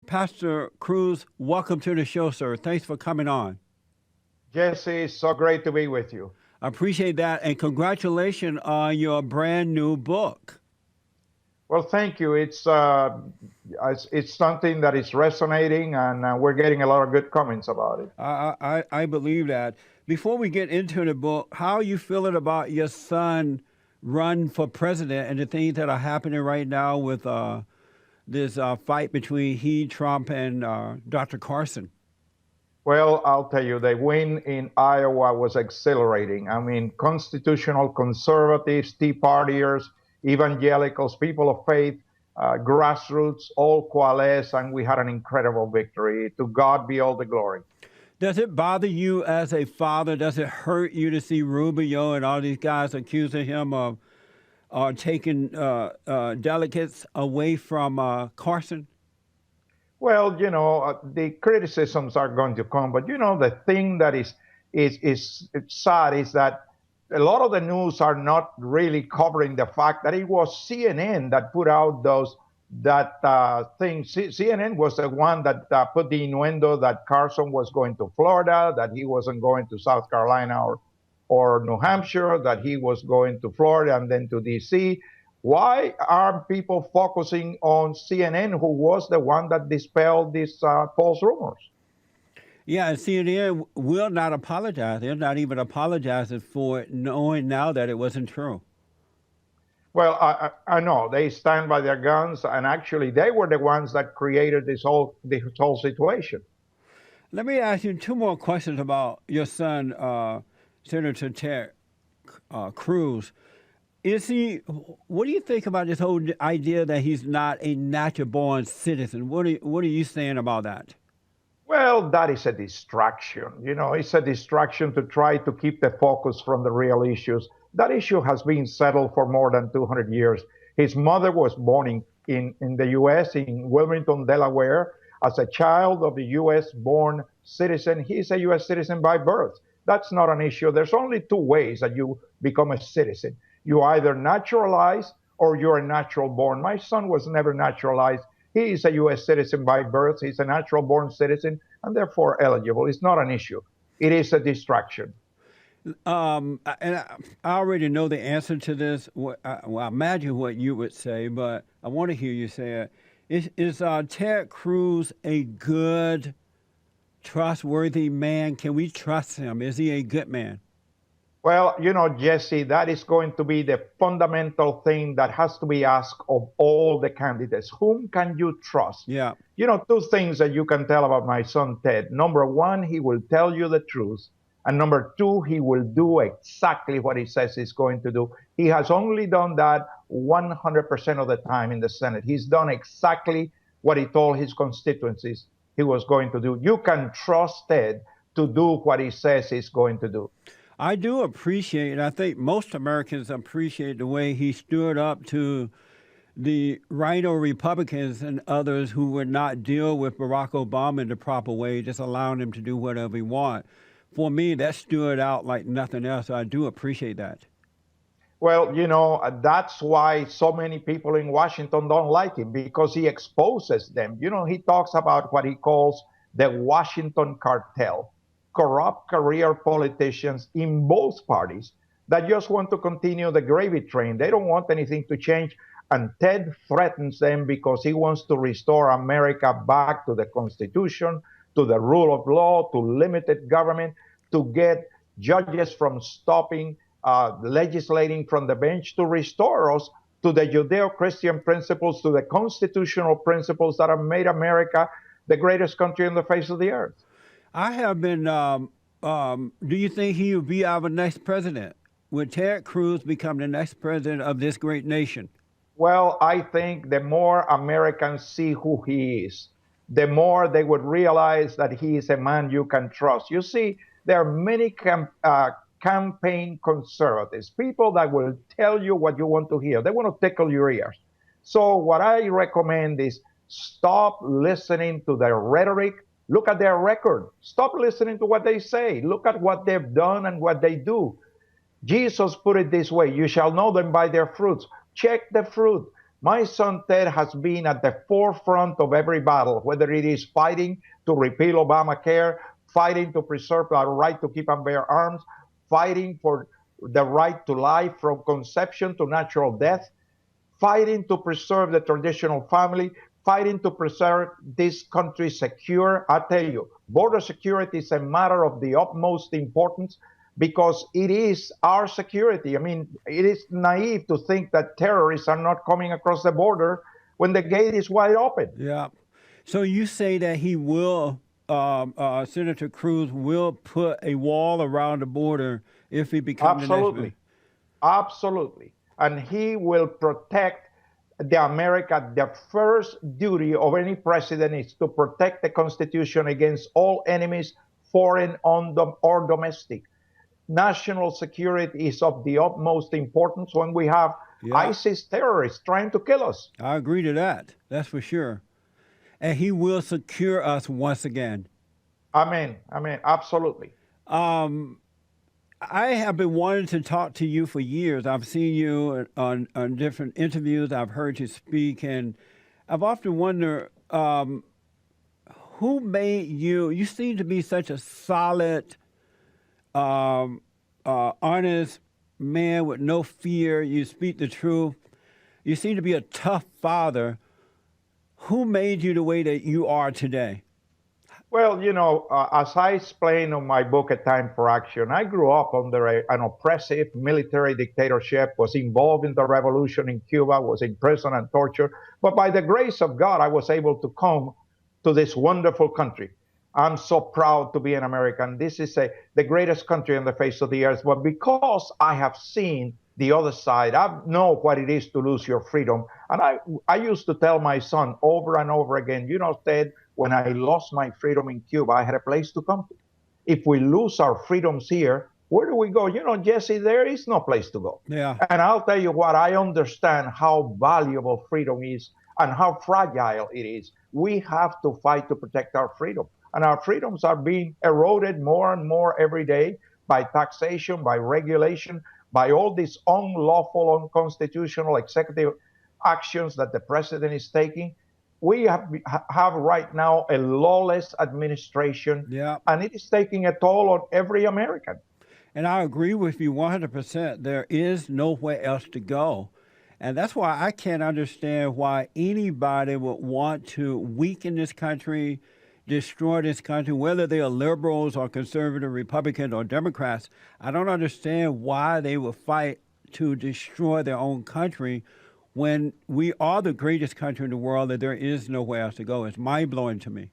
Pastor Cruz, welcome to the show, sir. Thanks for coming on. Jesse, it's so great to be with you. I appreciate that, and congratulations on your brand new book. Well, thank you. It's something that is resonating, and we're getting a lot of good comments about it. I believe that. Before we get into the book, how are you feeling about your son run for president and the things that are happening right now with this fight between Trump, and Dr. Carson? Well, I'll tell you, the win in Iowa was exhilarating. I mean, constitutional conservatives, Tea Partiers, evangelicals, people of faith, grassroots, all coalesced, and we had an incredible victory. To God be all the glory. Does it bother you as a father? Does it hurt you to see Rubio and all these guys accusing him of taking delegates away from Carson? Well, the criticisms are going to come, but the thing that is sad is that a lot of the news are not really covering the fact that it was CNN that put out that thing. CNN was the one that put the innuendo that Carson was going to Florida, that he wasn't going to South Carolina or New Hampshire, that he was going to Florida and then to D.C. Why are people focusing on CNN, who was the one that dispelled these false rumors? Yeah, and CNN will not apologize. They're not even apologizing for it, knowing now that it wasn't true. Well, I know they stand by their guns, and actually, they were the ones that created this whole situation. Let me ask you two more questions about your son, Senator Ted Cruz. What do you think about this whole idea that he's not a natural-born citizen? What are you saying about that? Well, that is a distraction. It's a distraction to try to keep the focus from the real issues. That issue has been settled for more than 200 years. His mother was born in the U.S., in Wilmington, Delaware. As a child of a U.S.-born citizen, he's a U.S. citizen by birth. That's not an issue. There's only two ways that you become a citizen. You either naturalize or you're a natural born. My son was never naturalized. He is a U.S. citizen by birth. He's a natural born citizen and therefore eligible. It's not an issue. It is a distraction. And I already know the answer to this. I imagine what you would say, but I want to hear you say it. Is Ted Cruz a good, trustworthy man? Can we trust him? Is he a good man? Well, Jesse, that is going to be the fundamental thing that has to be asked of all the candidates. Whom can you trust? Yeah. Two things that you can tell about my son, Ted. Number one, he will tell you the truth. And number two, he will do exactly what he says he's going to do. He has only done that 100% of the time in the Senate. He's done exactly what he told his constituencies he was going to do. You can trust Ted to do what he says he's going to do. I do appreciate, and I think most Americans appreciate the way he stood up to the rhino Republicans and others who would not deal with Barack Obama in the proper way, just allowing him to do whatever he wants. For me, that stood out like nothing else. I do appreciate that. Well, that's why so many people in Washington don't like him, because he exposes them. He talks about what he calls the Washington cartel. Corrupt career politicians in both parties that just want to continue the gravy train. They don't want anything to change. And Ted threatens them because he wants to restore America back to the Constitution, to the rule of law, to limited government, to get judges from stopping legislating from the bench, to restore us to the Judeo-Christian principles, to the constitutional principles that have made America the greatest country on the face of the earth. I have been, do you think he will be our next president? Would Ted Cruz become the next president of this great nation? Well, I think the more Americans see who he is, the more they would realize that he is a man you can trust. You see, there are many campaign conservatives, people that will tell you what you want to hear. They want to tickle your ears. So what I recommend is stop listening to their rhetoric. Look at their record. Stop listening to what they say. Look at what they've done and what they do. Jesus put it this way: you shall know them by their fruits. Check the fruit. My son Ted has been at the forefront of every battle, whether it is fighting to repeal Obamacare, fighting to preserve our right to keep and bear arms, fighting for the right to life from conception to natural death, fighting to preserve the traditional family, fighting to preserve this country secure. I tell you, border security is a matter of the utmost importance because it is our security. I mean, it is naive to think that terrorists are not coming across the border when the gate is wide open. Yeah. So you say that he will, Senator Cruz will put a wall around the border if he becomes the next Absolutely. Absolutely. And he will protect the America. The first duty of any president is to protect the Constitution against all enemies, foreign or domestic. National security is of the utmost importance when we have Yeah, ISIS terrorists trying to kill us. I agree to that. That's for sure. And he will secure us once again. Amen. Amen. Absolutely. Um, I have been wanting to talk to you for years. I've seen you on different interviews. I've heard you speak, and I've often wondered who made you. You seem to be such a solid, honest man with no fear. You speak the truth. You seem to be a tough father. Who made you the way that you are today? Well, as I explained in my book, A Time for Action, I grew up under an oppressive military dictatorship, was involved in the revolution in Cuba, was in prison and tortured. But by the grace of God, I was able to come to this wonderful country. I'm so proud to be an American. This is the greatest country on the face of the earth. But because I have seen the other side, I know what it is to lose your freedom. And I used to tell my son over and over again, Ted, when I lost my freedom in Cuba, I had a place to come to. If we lose our freedoms here, where do we go? Jesse, there is no place to go. Yeah. And I'll tell you what, I understand how valuable freedom is and how fragile it is. We have to fight to protect our freedom. And our freedoms are being eroded more and more every day by taxation, by regulation, by all these unlawful, unconstitutional executive actions that the president is taking. We have right now a lawless administration, Yeah. and it is taking a toll on every American. And I agree with you 100%. There is nowhere else to go. And that's why I can't understand why anybody would want to weaken this country, destroy this country, whether they are liberals or conservative Republicans or Democrats. I don't understand why they would fight to destroy their own country when we are the greatest country in the world that there is nowhere else to go. It's mind-blowing to me.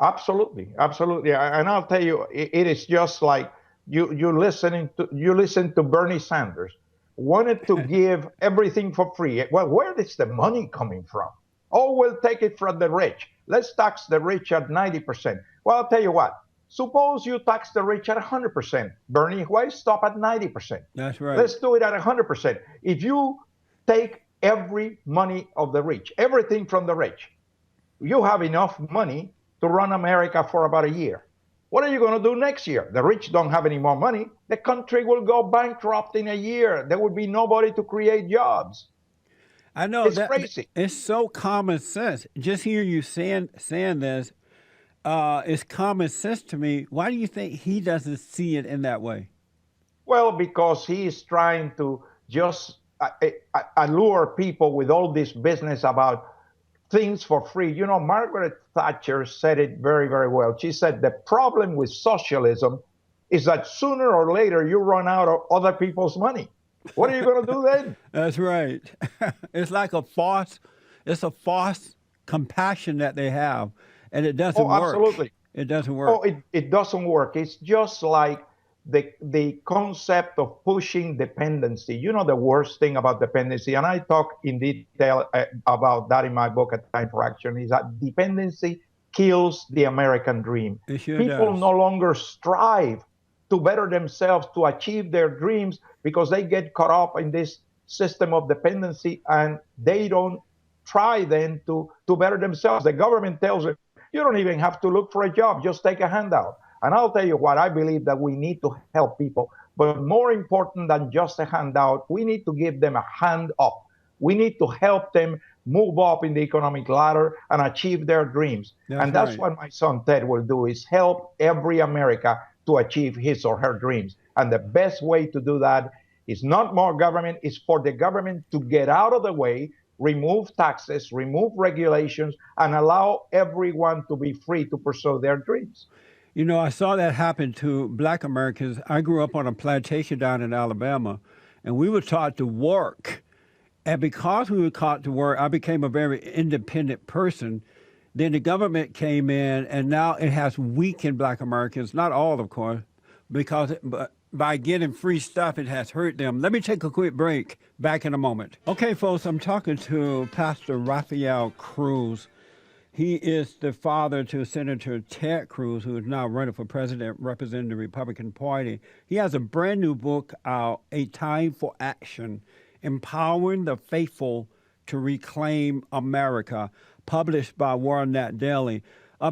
Absolutely, absolutely. And I'll tell you, it is just like you listen to Bernie Sanders, wanted to give everything for free. Well, where is the money coming from? Oh, we'll take it from the rich. Let's tax the rich at 90%. Well, I'll tell you what. Suppose you tax the rich at 100%. Bernie, why stop at 90%? That's right. Let's do it at 100%. If you take every money of the rich, everything from the rich, you have enough money to run America for about a year. What are you going to do next year? The rich don't have any more money. The country will go bankrupt in a year. There will be nobody to create jobs. I know It's that crazy. it's so common sense. Just hear you saying this, it's common sense to me. Why do you think he doesn't see it in that way? Well, because he is trying to just allure people with all this business about things for free. Margaret Thatcher said it very, very well. She said the problem with socialism is that sooner or later you run out of other people's money. What are you going to do then? That's right. It's like it's a false compassion that they have, and it doesn't Oh, work. absolutely. It doesn't Oh, work. it doesn't work. It's just like the concept of pushing dependency. The worst thing about dependency, and I talk in detail about that in my book, A Time for Action, is that dependency kills the American dream. It sure People does. no longer strive to better themselves, to achieve their dreams, because they get caught up in this system of dependency and they don't try then to better themselves. The government tells them, you don't even have to look for a job, just take a handout. And I'll tell you what, I believe that we need to help people, but more important than just a handout, we need to give them a hand up. We need to help them move up in the economic ladder and achieve their dreams. And that's right. what my son Ted will do, is help every America to achieve his or her dreams. And the best way to do that is not more government, is for the government to get out of the way, remove taxes, remove regulations, and allow everyone to be free to pursue their dreams. You know, I saw that happen to black Americans. I grew up on a plantation down in Alabama, and we were taught to work. And because we were taught to work, I became a very independent person. Then the government came in, and now it has weakened black Americans, not all, of course, because but by getting free stuff, it has hurt them. Let me take a quick break. Back in a moment. Okay, folks, I'm talking to Pastor Rafael Cruz. He is the father to Senator Ted Cruz, who is now running for president, representing the Republican Party. He has a brand new book out, A Time for Action, Empowering the Faithful to Reclaim America, published by WorldNet Daily.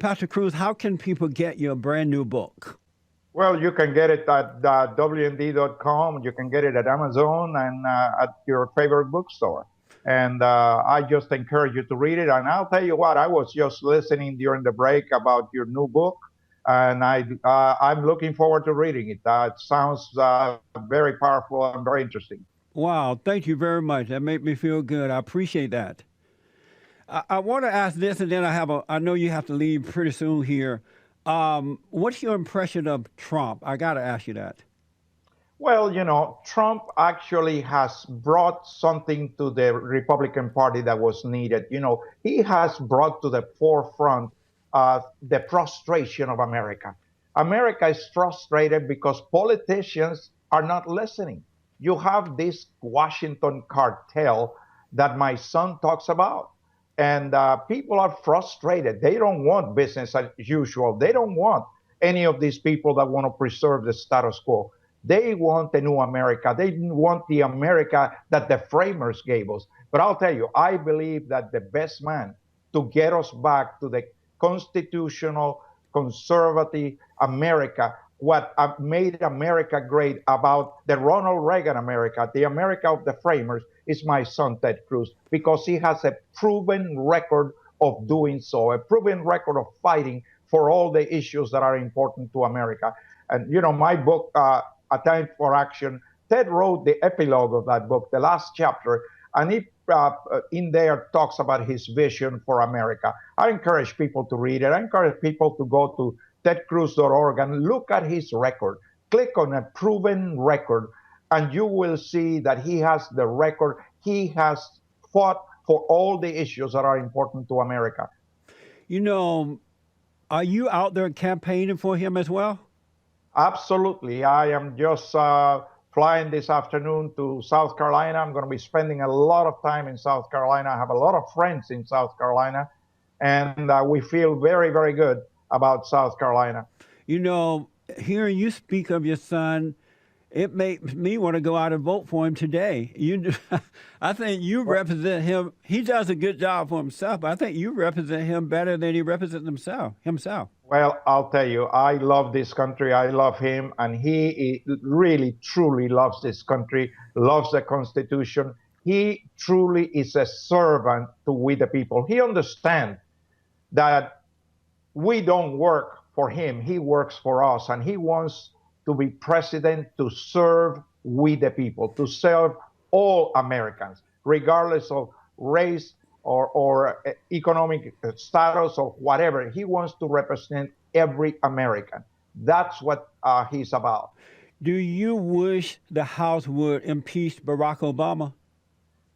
Pastor Cruz, how can people get your brand new book? Well, you can get it at WND.com. You can get it at Amazon and at your favorite bookstore. And I just encourage you to read it. And I'll tell you what, I was just listening during the break about your new book, and I'm looking forward to reading it. It sounds very powerful and very interesting. Wow, thank you very much. That made me feel good. I appreciate that. I want to ask this, and then I know you have to leave pretty soon here. What's your impression of Trump? I got to ask you that. Well, Trump actually has brought something to the Republican Party that was needed. He has brought to the forefront the frustration of America. America is frustrated because politicians are not listening. You have this Washington cartel that my son talks about. And people are frustrated. They don't want business as usual. They don't want any of these people that want to preserve the status quo. They want a new America. They want the America that the framers gave us. But I'll tell you, I believe that the best man to get us back to the constitutional, conservative America, what made America great about the Ronald Reagan America, the America of the framers, is my son, Ted Cruz, because he has a proven record of doing so, a proven record of fighting for all the issues that are important to America. And, my book, A Time for Action, Ted wrote the epilogue of that book, the last chapter, and he in there talks about his vision for America. I encourage people to read it. I encourage people to go to tedcruz.org and look at his record. Click on a proven record, and you will see that he has the record. He has fought for all the issues that are important to America. Are you out there campaigning for him as well? Absolutely. I am just flying this afternoon to South Carolina. I'm going to be spending a lot of time in South Carolina. I have a lot of friends in South Carolina, and we feel very, very good about South Carolina. Hearing you speak of your son, it makes me want to go out and vote for him today. I think you represent him. He does a good job for himself, but I think you represent him better than he represents himself. Well, I'll tell you, I love this country. I love him, and he really, truly loves this country, loves the Constitution. He truly is a servant to we the people. He understands that we don't work for him. He works for us, and he wants to be president to serve we the people, to serve all Americans, regardless of race or economic status or whatever. He wants to represent every American. That's what he's about. Do you wish the House would impeach Barack Obama?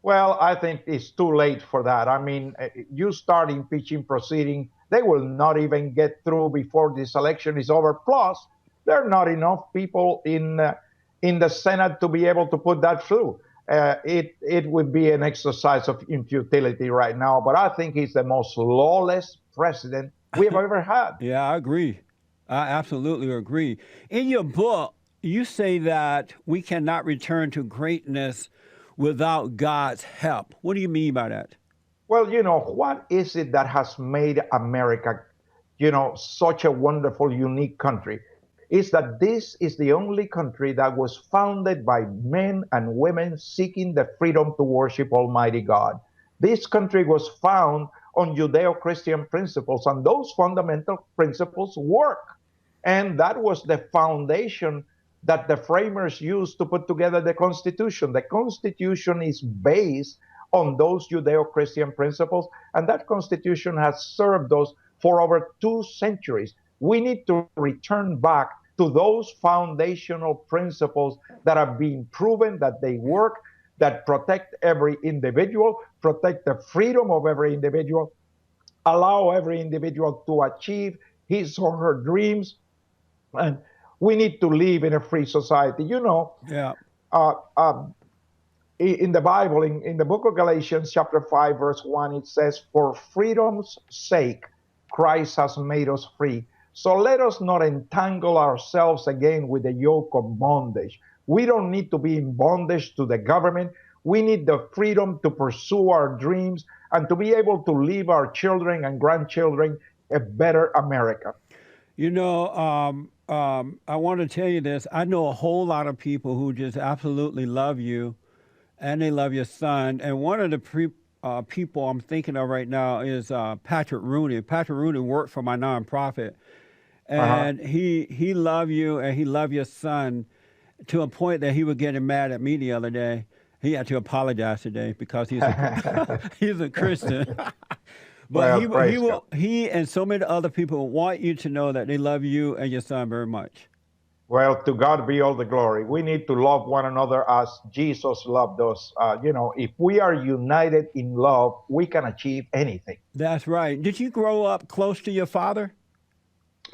Well, I think it's too late for that. I mean, you start impeaching proceeding, they will not even get through before this election is over. Plus, there are not enough people in the Senate to be able to put that through. It would be an exercise of infutility right now, but I think he's the most lawless president we've ever had. Yeah, I agree. I absolutely agree. In your book, you say that we cannot return to greatness without God's help. What do you mean by that? Well, what is it that has made America, such a wonderful, unique country? is that this is the only country that was founded by men and women seeking the freedom to worship Almighty God. This country was found on Judeo-Christian principles, and those fundamental principles work. And that was the foundation that the framers used to put together the Constitution. The Constitution is based on those Judeo-Christian principles, and that Constitution has served us for over 2 centuries. We need to return back to those foundational principles that have been proven that they work, that protect every individual, protect the freedom of every individual, allow every individual to achieve his or her dreams. And we need to live in a free society. Yeah. In the Bible, in the book of Galatians, chapter 5, verse 1, it says, "For freedom's sake, Christ has made us free. So let us not entangle ourselves again with the yoke of bondage." We don't need to be in bondage to the government. We need the freedom to pursue our dreams and to be able to leave our children and grandchildren a better America. I want to tell you this. I know a whole lot of people who just absolutely love you, and they love your son. And one of the people I'm thinking of right now is Patrick Rooney. Patrick Rooney worked for my nonprofit, and he loved you and he loved your son to a point that he was getting mad at me the other day. He had to apologize today because he's he's a Christian. But he and so many other people want you to know that they love you and your son very much. Well, to God be all the glory. We need to love one another as Jesus loved us. If we are united in love, we can achieve anything. That's right. Did you grow up close to your father?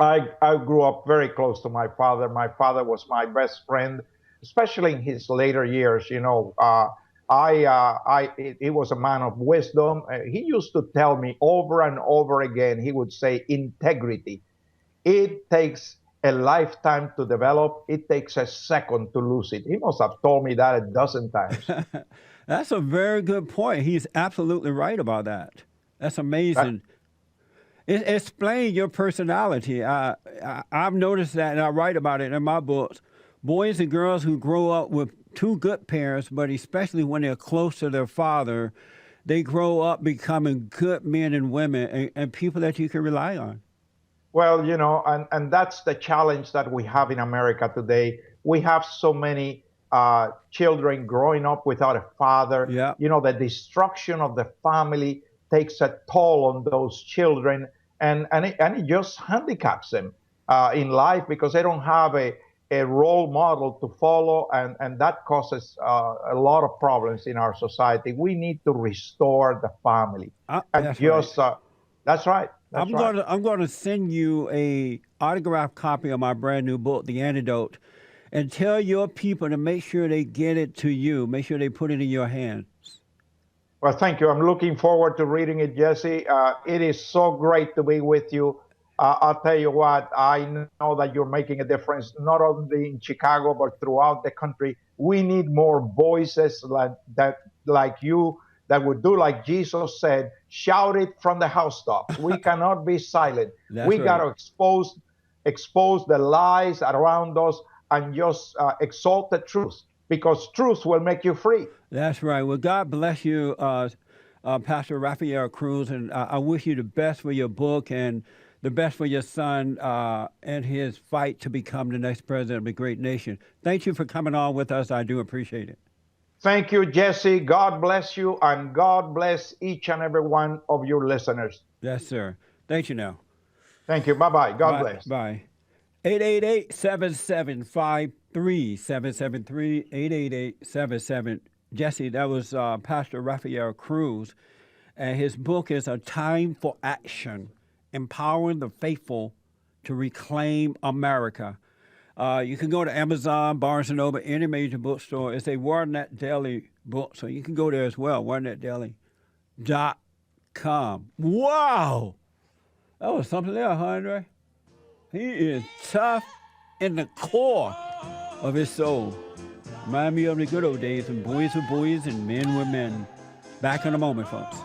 I grew up very close to my father. My father was my best friend, especially in his later years. He was a man of wisdom. He used to tell me over and over again, he would say, integrity. It takes a lifetime to develop. It takes a second to lose it. He must have told me that a dozen times. That's a very good point. He's absolutely right about that. That's amazing. Explain your personality. I've noticed that, and I write about it in my books. Boys and girls who grow up with two good parents, but especially when they're close to their father, they grow up becoming good men and women and people that you can rely on. Well, and that's the challenge that we have in America today. We have so many children growing up without a father. Yeah. The destruction of the family takes a toll on those children, and it just handicaps them in life because they don't have a role model to follow, and that causes a lot of problems in our society. We need to restore the family. That's right. I'm going to send you a autographed copy of my brand new book, The Antidote, and tell your people to make sure they get it to you. Make sure they put it in your hands. Well, thank you. I'm looking forward to reading it, Jesse. It is so great to be with you. I'll tell you what, I know that you're making a difference, not only in Chicago, but throughout the country. We need more voices like you that would do like Jesus said, shout it from the housetops. We cannot be silent. We got to expose the lies around us and just exalt the truth, because truth will make you free. That's right. Well, God bless you, Pastor Rafael Cruz, and I wish you the best for your book and the best for your son and his fight to become the next president of a great nation. Thank you for coming on with us. I do appreciate it. Thank you, Jesse. God bless you, and God bless each and every one of your listeners. Yes, sir. Thank you now. Thank you. Bye-bye. God bless. Bye. 888-775-3773, 888-77. Jesse, that was Pastor Rafael Cruz, and his book is A Time for Action, Empowering the Faithful to Reclaim America. You can go to Amazon, Barnes & Noble, any major bookstore. It's a WordNet Daily book, so you can go there as well, WordNetDaily.com. Wow! That was something there, huh, Andre? He is tough in the core of his soul. Remind me of the good old days when boys were boys and men were men. Back in a moment, folks.